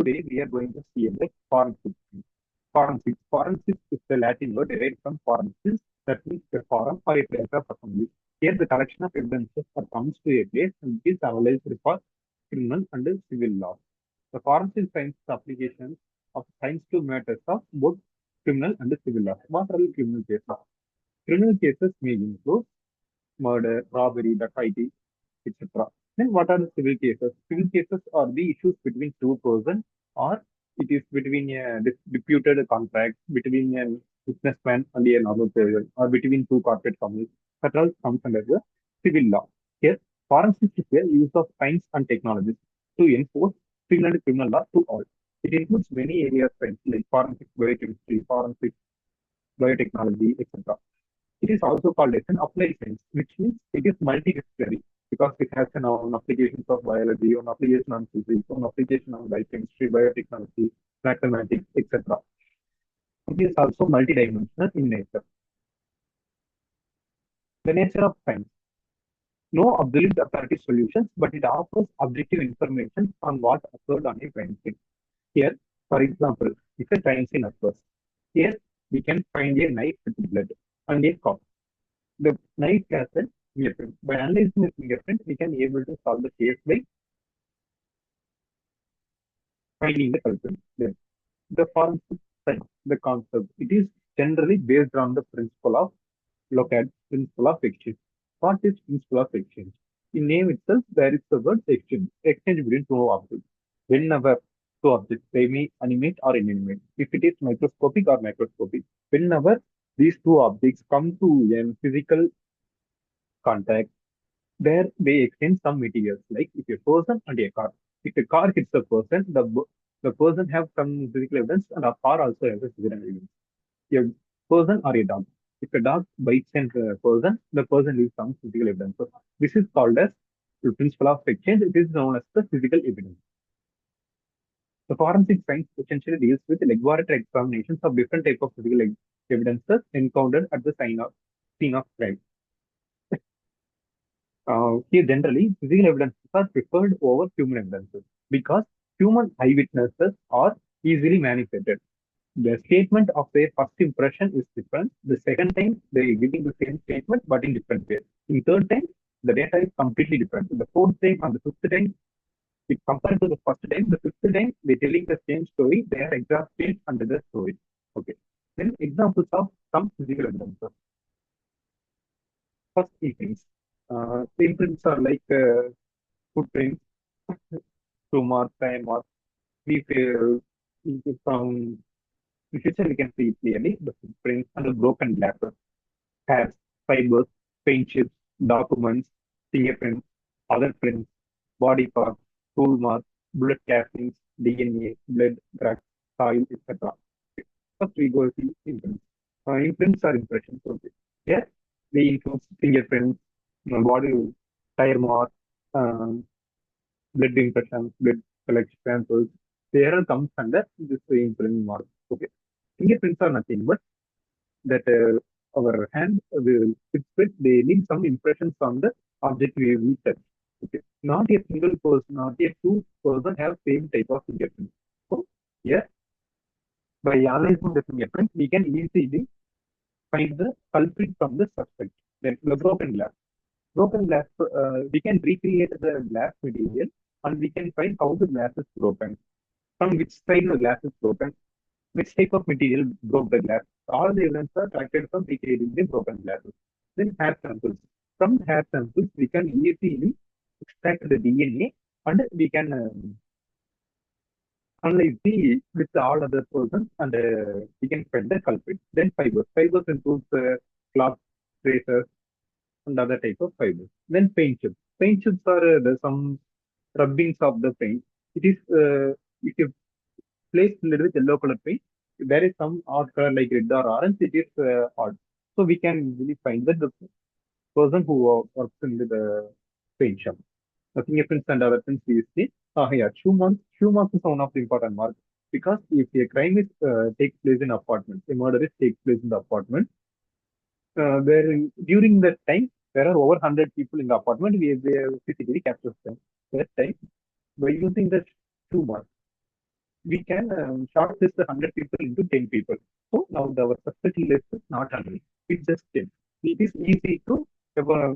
today we are going to see about forensics. Forensics is the Latin word derived from forensis, that means a forum or a place of assembly. Here, the collection of evidences that comes to a place and is analyzed for criminal and civil law. The forensic science applications of science to matters of both criminal and civil law. What are the criminal cases? Criminal cases may include murder, robbery, dacoity, etc. Then what are the civil cases? Civil cases are the issues between two persons, or it is between a disputed contract between a businessman and a normal person, or between two corporate companies. That all comes under the civil law. Here, forensics is the use of science and technologies to enforce civil and criminal law to all. It includes many areas like forensic biochemistry, forensic biotechnology, etc. It is also called as an applied science, which means it is multidisciplinary because it has on applications of biology, on application on physics, on application on biochemistry, biotechnology, mathematics, etc. It is also multidimensional in nature. The nature of science. No absolute authoritative solutions, but it offers objective information on what occurred on a crime scene. Here, for example, if a crime scene occurs, here we can find a knife with blood and a cup. The knife has a fingerprint. By analyzing the fingerprint, we can be able to solve the case by finding the culprit. Then, the forensic science, the concept, it is generally based on the principle of principle of exchange. What is principle of exchange? In name itself, there is the word exchange between two objects. Whenever two objects, they may animate or inanimate. If it is microscopic or macroscopic, whenever these two objects come to a physical contact, there they exchange some materials, like if a person and a car. If a car hits the person, the person have some physical evidence and a car also has a physical evidence. A person or a dog. If a dog bites a person, the person leaves some physical evidence. So this is called as the principle of exchange. It is known as the physical evidence. The forensic science essentially deals with laboratory examinations of different types of physical evidences encountered at the scene of crime. Here, generally, physical evidences are preferred over human evidences because human eyewitnesses are easily manipulated. The statement of their first impression is different. The second time, they are giving the same statement but in different ways. In third time, the data is completely different. The fourth time and the fifth time, if compared to the first time, the fifth time, they're telling the same story. They are exhausted under the story. Okay. Then examples of some physical evidences. First, imprints. Imprints are like footprints, shoe marks, time marks. We from the future we can see clearly the footprints and the broken glasses, hairs, fibers, paint chips, documents, fingerprints, other prints, body parts, tool marks, bullet castings, DNA, blood, drugs, soil, etc. First we go see imprints. Imprints are impressions. Okay. Yes, they include fingerprints, body, tire marks, um, blood impressions, blood collection samples. They all comes under this imprint mark. Okay. Fingerprints are nothing but that our hand will fit, they leave some impressions on the object we touch. Okay. Not a single person, not a two person have same type of fingerprint. So yes, by analyzing the fingerprint, we can easily find the culprit from the suspect. Then the broken glass. Broken glass, we can recreate the glass material and we can find how the glass is broken, from which side the glass is broken, which type of material broke the glass. All the evidence are collected from recreating the broken glasses. Then hair samples. From hair samples, we can easily extract the DNA and we can analyze the with all other persons and we can find the culprit. Then fibers. Fibers includes cloth, tracers, and other type of fibers. Then paint chips. Paint chips are some rubbings of the paint. It is if you place little with yellow color paint, there is some odd color like red or orange. It is odd. So we can really find that the person who works in the paint shop. The fingerprints and other things we see. Here, shoe marks. Shoe marks is one of the important marks because if a crime is takes place in apartment, a murder is takes place in the apartment, where during that time there are over 100 people in the apartment. We physically capture them. That time by using the shoe mark. we can shortlist the 100 people into 10 people. So now our suspect list is not 100, it's just 10. It is easy to uh,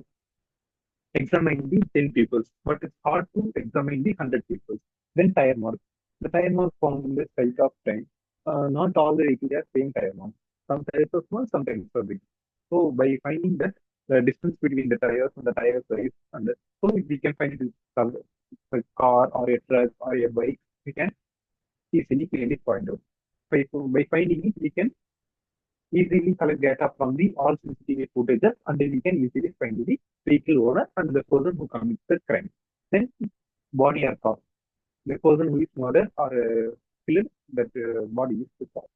examine the 10 people, but it's hard to examine the 100 people. Then tire mark. The tire mark found in the site of time. Not all the vehicles have same tire mark. Some tires are small, some tires are big. So by finding that the distance between the tires and the tire size, and so we can find it a car or a truck or a bike, we can easily clearly find out. By finding it, we can easily collect data from the all CCTV footages, and then we can easily find the vehicle owner and the person who commits the crime. Then body or cause. The person who is murdered or killed, that body is the cause.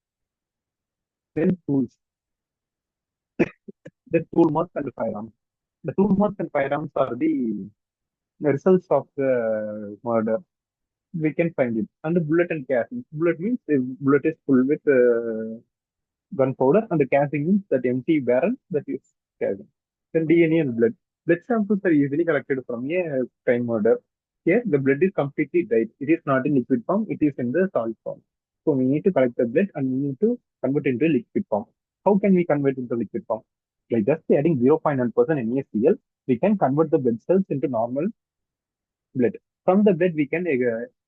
Then tools. The tool marks and the firearms. The tool marks and firearms are the results of the murder. We can find it. And the bullet and casing. Bullet means the bullet is full with gunpowder, and the casing means that empty barrel that is casing. Then DNA and blood. Blood samples are usually collected from a crime murder. Here, the blood is completely dried. It is not in liquid form, it is in the salt form. So we need to collect the blood and we need to convert it into liquid form. How can we convert it into liquid form? Like just adding 0.1% NaCl, we can convert the blood cells into normal blood. From the blood, we can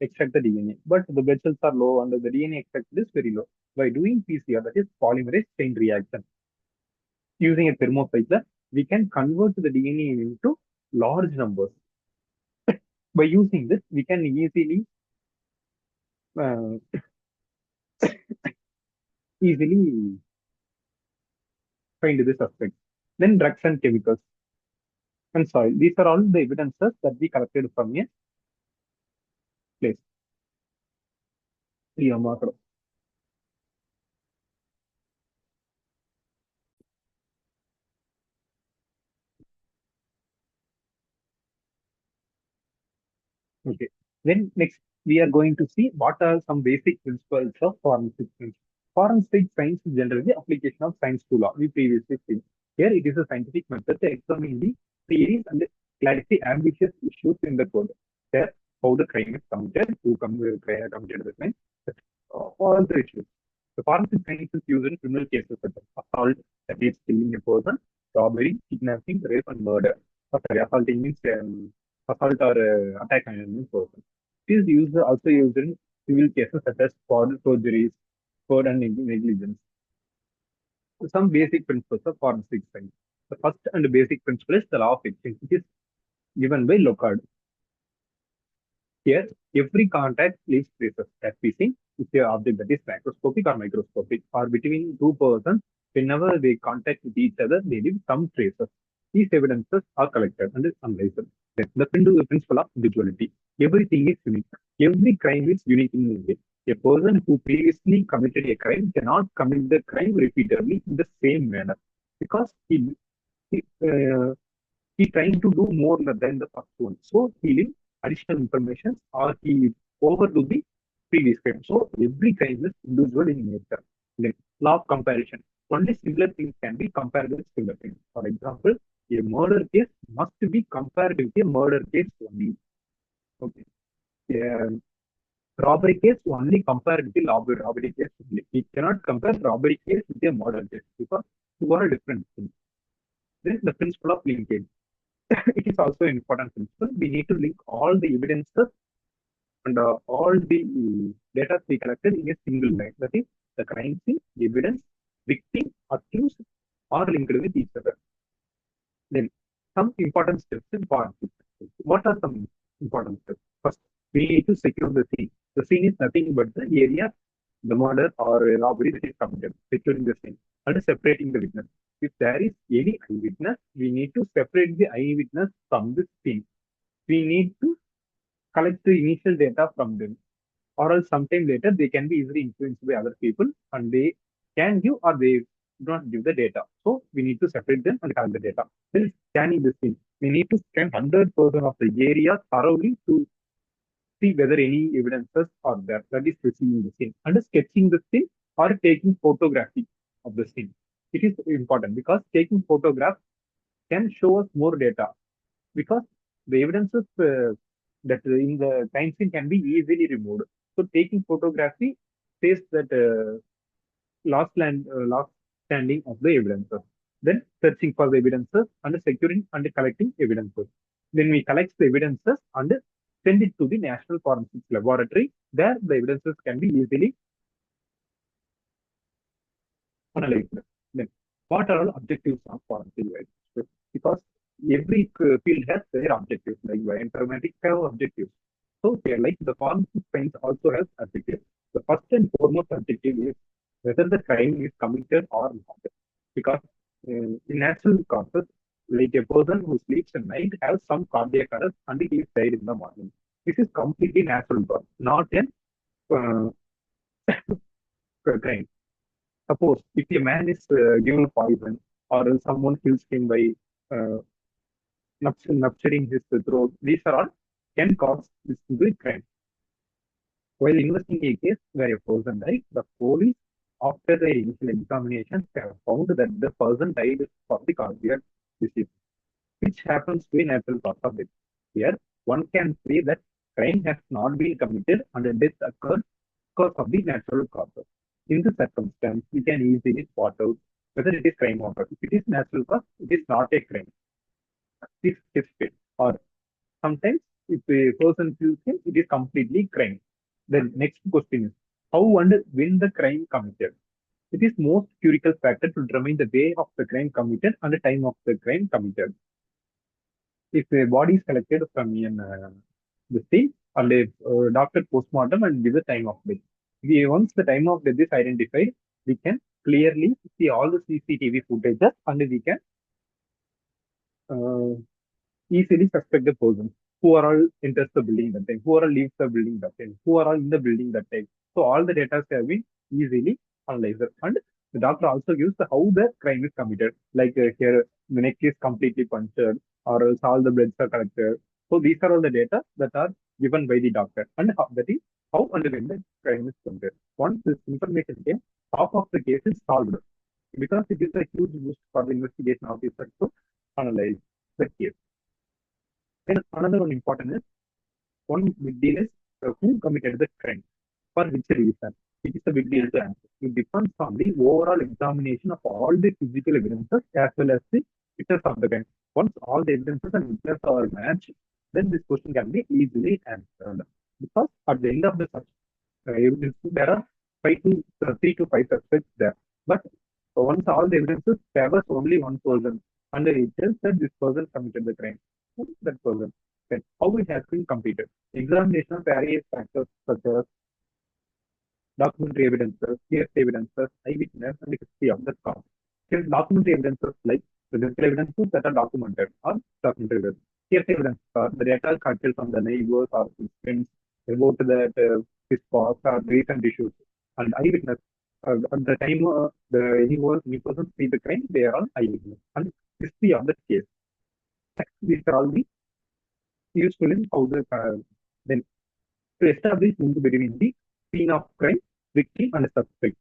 extract the DNA, but the blood cells are low and the DNA extract is very low. By doing PCR, that is polymerase chain reaction, using a thermocycler, we can convert the DNA into large numbers. By using this, we can uh, easily find the suspect. Then drugs and chemicals and soil. These are all the evidences that we collected from a place. Yeah, macro. Okay. Then next, we are going to see what are some basic principles of forensic science. Forensic science is generally the application of science to law. We previously seen. Here, it is a scientific method to examine the theories and clarify ambitious issues in the code. Here, how the crime is committed, who committed the crime, all the issues. The forensic science is used in criminal cases such as assault, that is killing a person, robbery, kidnapping, rape, and murder. Sorry, assaulting means assault or attack on an person. It is used also used in civil cases such as fraud, forgeries, fraud, and negligence. Some basic principles of forensic science. The first and basic principle is the law of exchange, which is given by Locard. Here, every contact leaves traces. As we see, if the object that is macroscopic or microscopic, or between two persons, whenever they contact with each other, they leave some traces. These evidences are collected and analyzed. Then the principle of individuality. Everything is unique. Every crime is unique in a way. A person who previously committed a crime cannot commit the crime repeatedly in the same manner because he he trying to do more than the first one. So he leave additional information or he overdo the previous crime. So every crime is individual in nature. Then law of comparison. Only similar things can be compared with similar things. For example, a murder case must be compared with a murder case only. Okay. A robbery case only compared with the robbery case only. We cannot compare robbery case with a murder case because two are different things. This is the principle of linkage. It is also an important principle. We need to link all the evidences and all the data we collected in a single line. That is, the crime scene, evidence, victim, accused are linked with each other. Then, some important steps in forensic. What are some important steps? First, we need to secure the scene. The scene is nothing but the area, the murder or a robbery that is committed, securing the scene and separating the witness. If there is any eyewitness, we need to separate the eyewitness from the scene. We need to collect the initial data from them, or else sometime later they can be easily influenced by other people and they can give or they do not give the data. So we need to separate them and collect the data. Then scanning the scene. We need to scan 100% of the area thoroughly to see whether any evidences are there. That is receiving the scene. And sketching the scene or taking photography of the scene. It is important because taking photographs can show us more data because the evidences that in the crime scene can be easily removed. So taking photography says that last standing of the evidences. Then searching for the evidences and securing and collecting evidences. Then we collect the evidences and send it to the National Forensics Laboratory. There the evidences can be easily analyzed. Then what are all objectives of forensic evidence? Because every field has their objectives, like bioinformatics have objectives. So here, like the forensic science also has objectives. The first and foremost objective is whether the crime is committed or not. Because in natural causes, like a person who sleeps at night has some cardiac arrest and he is died in the morning. This is completely natural cause, not a crime. Suppose if a man is given poison or someone kills him by uh, nupturing his throat, these are all can cause this to be crime. While investigating a case where a person died, the police, after their initial examination, have found that the person died of the cardiac disease, which happens to be natural cause of death. Here, one can say that crime has not been committed and death occurred because of the natural causes. In this circumstance, we can easily spot out whether it is crime or not. If it is natural cause, it is not a crime. This is fit. Or sometimes, if a person kills him, it is completely crime. The next question is how and when the crime committed. It is most critical factor to determine the way of the crime committed and the time of the crime committed. If a body is collected from an the scene and a doctor postmortem and give the time of death. Once the time of death is identified, we can clearly see all the CCTV footages and we can uh, easily suspect the persons who are all enters the building that time, who are all leaves the building that time, who are all in the building that time. So all the data have been easily analyzed. And the doctor also gives the how the crime is committed. Like here, the neck is completely punctured, or else all the bloods are collected. So these are all the data that are given by the doctor, and that is how and when the crime is committed. Once this information came, half of the case is solved because it is a huge boost for the investigation officer to analyze the case. Then another one important is one big deal is who committed the crime, for which reason. It is a big deal to answer. It depends on the overall examination of all the physical evidences as well as the witness of the crime. Once all the evidences and witness are matched, then this question can be easily answered. Because at the end of the search, there are three to five suspects there. But once all the evidences favors only one person, and it tells that this person committed the crime. Who is that person? Then how it has been completed. Examination of various factors such as documentary evidences, hearsay evidences, eyewitness, and history of the cause. Here, documentary evidences like the physical evidences that are documented or documentary evidence. Hearsay evidence are the data collected from the neighbors or friends about that his past or recent issues. And eyewitness, at the time any person see the crime, they are all eyewitness. And history of the case. These are all the useful in how the then to establish link between the scene of crime, victim, and suspect.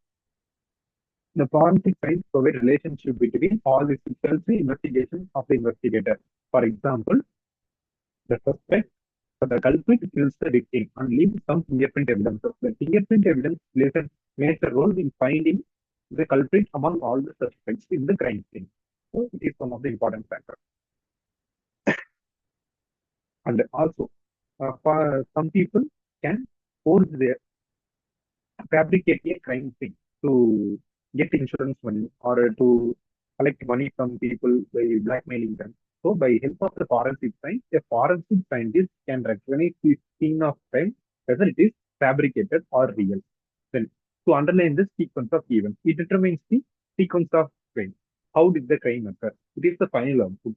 The forensic science provide relationship between all the systems investigation of the investigator. For example, the suspect or the culprit kills the victim and leaves some fingerprint evidence. The fingerprint evidence plays a major role in finding the culprit among all the suspects in the crime scene. So it is one of the important factors. And also, for some people can forge their fabricate a crime scene to get insurance money or to collect money from people by blackmailing them. So, by help of the forensic science, a forensic scientist can recognize the scene of crime whether it is fabricated or real. Then, to underline the sequence of events, it determines the sequence of crime. How did the crime occur? It is the final output.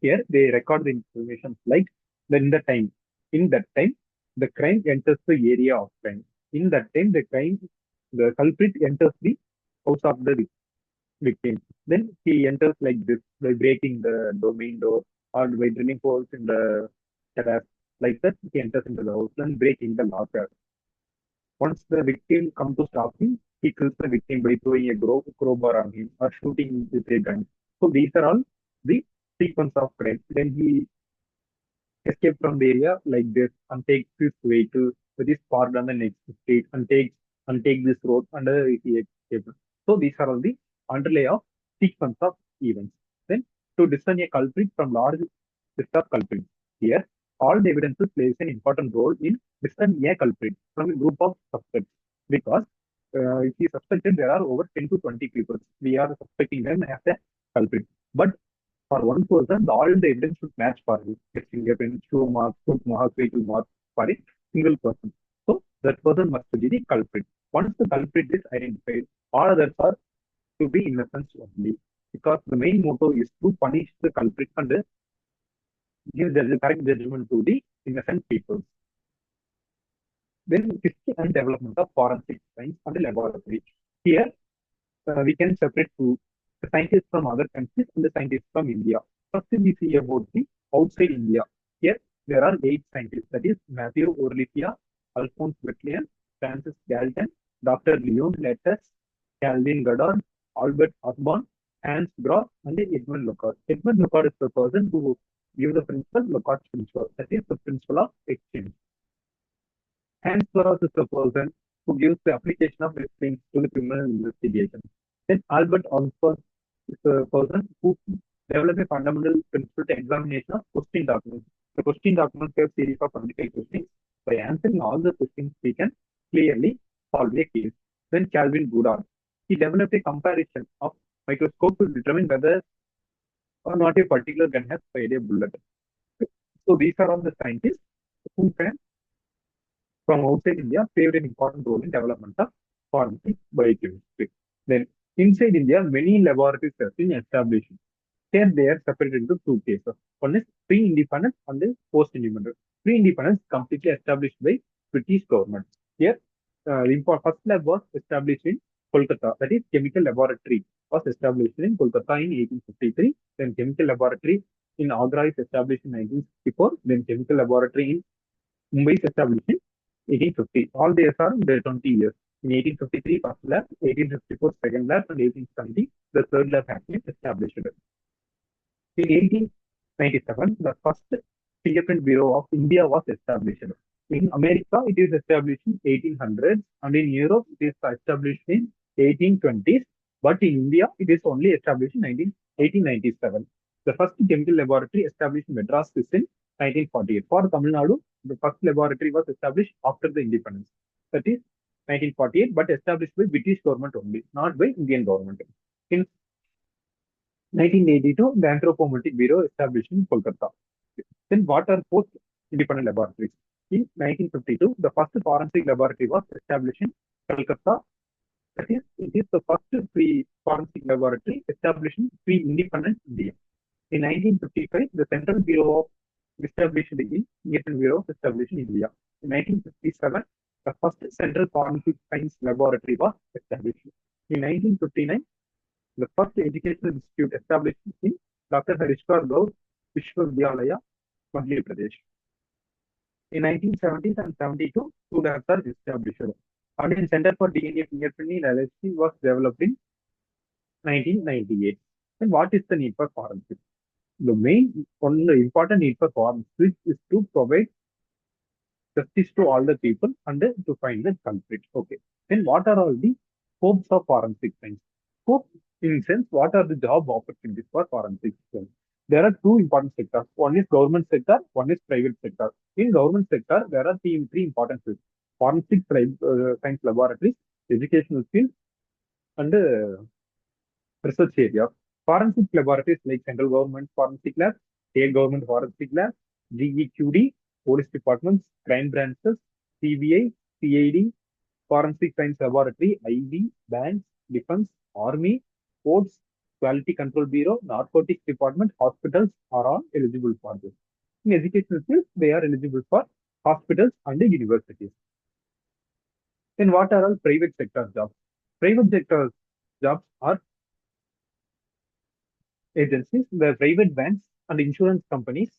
Here, they record the information like in the time. In that time, the crime enters the area of crime. In that time, the culprit enters the house of the victim. Then he enters like this by breaking the domain door or by drilling holes in the terrace. Like that, he enters into the house and breaking the locker. Once the victim comes to stop him, he kills the victim by throwing a crowbar on him or shooting with a gun. So these are all the sequence of crime. Then he escaped from the area like this and takes his vehicle that is parked on the next street and take this road under the table. So these are all the underlay of sequence of events. Then to discern a culprit from large list of culprits. Here, all the evidences plays an important role in discerning a culprit from a group of suspects because if we suspected there are over 10 to 20 people, we are suspecting them as a culprit. But for one person, all the evidence should match for his fingerprint, shoe marks, foot marks, vehicle marks for a single person. So that person must be the culprit. Once the culprit is identified, all others are to be innocent only. Because the main motto is to punish the culprit and give the correct judgment to the innocent people. Then history and development of forensic science and laboratory. Here we can separate two the scientists from other countries and the scientists from India. First, we see about the outside India. Here, there are 8 scientists. That is Matthew Orlifia, Alphonse Betlian, Francis Galton, Dr. Leon Letters, Calvin Goddard, Albert Osborne, Hans Gross, and Edmund Locard. Edmund Locard is the person who gives the principle, Locard's principle. That is the principle of exchange. Hans Soros is the person who gives the application of these to the criminal investigation. Then Albert Osborne is the person who developed a fundamental principle to examination of question documents. The question documents have a series of 25 questions. By answering all the questions, we can clearly solve a case. Then Calvin Goddard, he developed a comparison of microscope to determine whether or not a particular gun has fired a bullet. So these are all the scientists who can from outside India played an important role in development of forensic biochemistry. Then inside India, many laboratories have been established. Here they are separated into two cases. One is pre-independence and then post-independence. Pre-independence completely established by British government. Here, the first lab was established in Kolkata. That is, chemical laboratory was established in Kolkata in 1853. Then chemical laboratory in Agra is established in 1964. Then chemical laboratory in Mumbai is established in 1850. All these are the 20 years. In 1853, first lab, 1854, second lab, and 1870, the third lab has been established. In 1897, the first fingerprint bureau of India was established. In America, it is established in 1800s, and in Europe, it is established in 1820s. But in India, it is only established in 1897. The first chemical laboratory established in Madras is in 1948. For Tamil Nadu, the first laboratory was established after the independence. That is 1948, but established by British government only, not by Indian government. In 1982, the Anthropometric Bureau established in Kolkata. Then what are post-independent laboratories? In 1952, the first forensic laboratory was established in Kolkata. That is, it is the first free forensic laboratory established in pre-independent India. In 1955, the Central Bureau of established in Indian Bureau established in India. In 1957, the first Central Forensic Science Laboratory was established. In 1959, the first educational institute established in Dr. Harishkar Gaur Vishwavidyalaya, Madhya Pradesh. In 1970s and 72, two labs are established. And in Center for DNA fingerprinting analysis was developed in 1998. And what is the need for forensics? The important need for forensics is to provide justice to all the people and to find the culprit. Okay. Then what are all the scopes of forensic science? Scope, in sense, what are the job opportunities for forensic science? There are two important sectors. One is government sector, one is private sector. In government sector, there are three important fields. Forensic science laboratories, educational fields, and research areas. Forensic laboratories like central government forensic labs, state government forensic labs, GEQD, police departments, crime branches, CBI, CID, forensic science laboratory, IB, banks, defense, army, courts, quality control bureau, narcotics department, hospitals are all eligible for this. In educational fields, they are eligible for hospitals and universities. Then what are all private sector jobs? Private sector jobs are agencies, the private banks and insurance companies,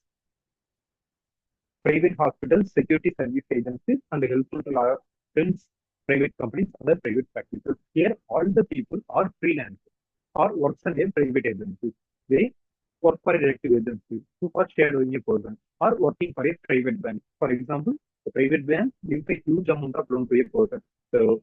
private hospitals, security service agencies, and health firms, private companies, other private practices. Here, all the people are freelancers or works in a private agency. They work for a directive agency, who are shadowing a person, or working for a private bank. For example, The private bank gives a huge amount of loan to a person. So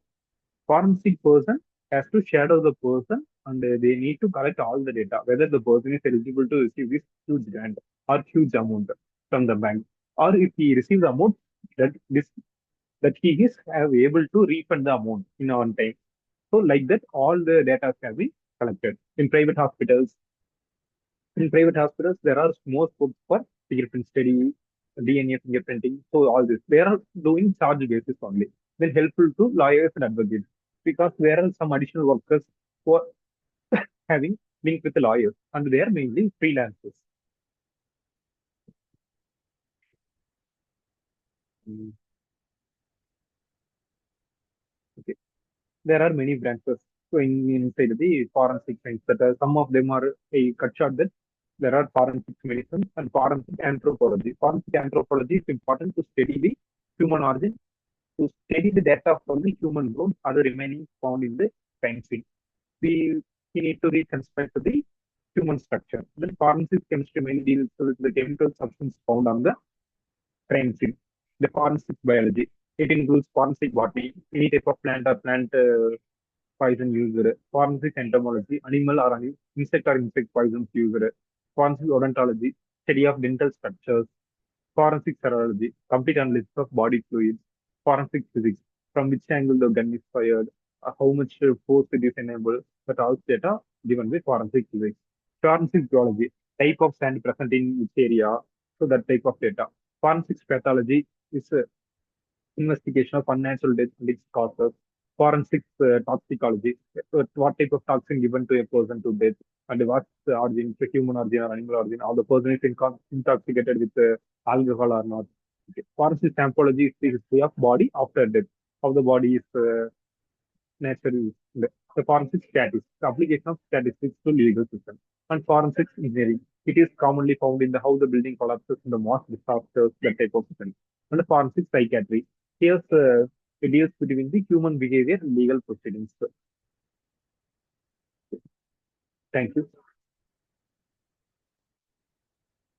forensic person has to shadow the person and they need to collect all the data, whether the person is eligible to receive this huge grant or huge amount from the bank, or if he receives the amount that this that he is have able to refund the amount in on time. So like that, all the data have been collected. In private hospitals, there are more scopes for fingerprint study, DNA fingerprinting. So all this, they are doing charge basis only. Then helpful to lawyers and advocates because there are some additional workers who are having link with the lawyers, and they are mainly freelancers. Mm, okay. There are many branches going inside the forensic science. That some of them are a cut short that there are forensic medicine and forensic anthropology. Forensic anthropology is important to study the human origin, to study the data from the human bones are the remaining found in the crime scene. We, we need to reconstruct the human structure. Then forensic chemistry mainly deals with the chemical substance found on the crime scene. The forensic biology. It includes forensic botany, any type of plant or plant poison used. Forensic entomology, animal or insect or insect poisons used. Forensic odontology, study of dental structures. Forensic serology, complete analysis of body fluids. Forensic physics, from which angle the gun is fired, how much force it is enabled, that all data given by forensic physics. Forensic geology, type of sand present in which area, so that type of data. Forensic pathology is investigation of unnatural death and its causes. Forensic toxicology, what type of toxin given to a person to death, and what's the origin, the human origin or animal origin, how the person is intoxicated with alcohol or not. Okay. Forensic anthropology is the history of body after death, how the body is naturally. The forensic statistics, the application of statistics to legal system, and forensic engineering. It is commonly found in the how the building collapses in the mass disasters, that type of thing. And the forensic psychiatry. Here's it deals between the human behavior and legal proceedings. Thank you.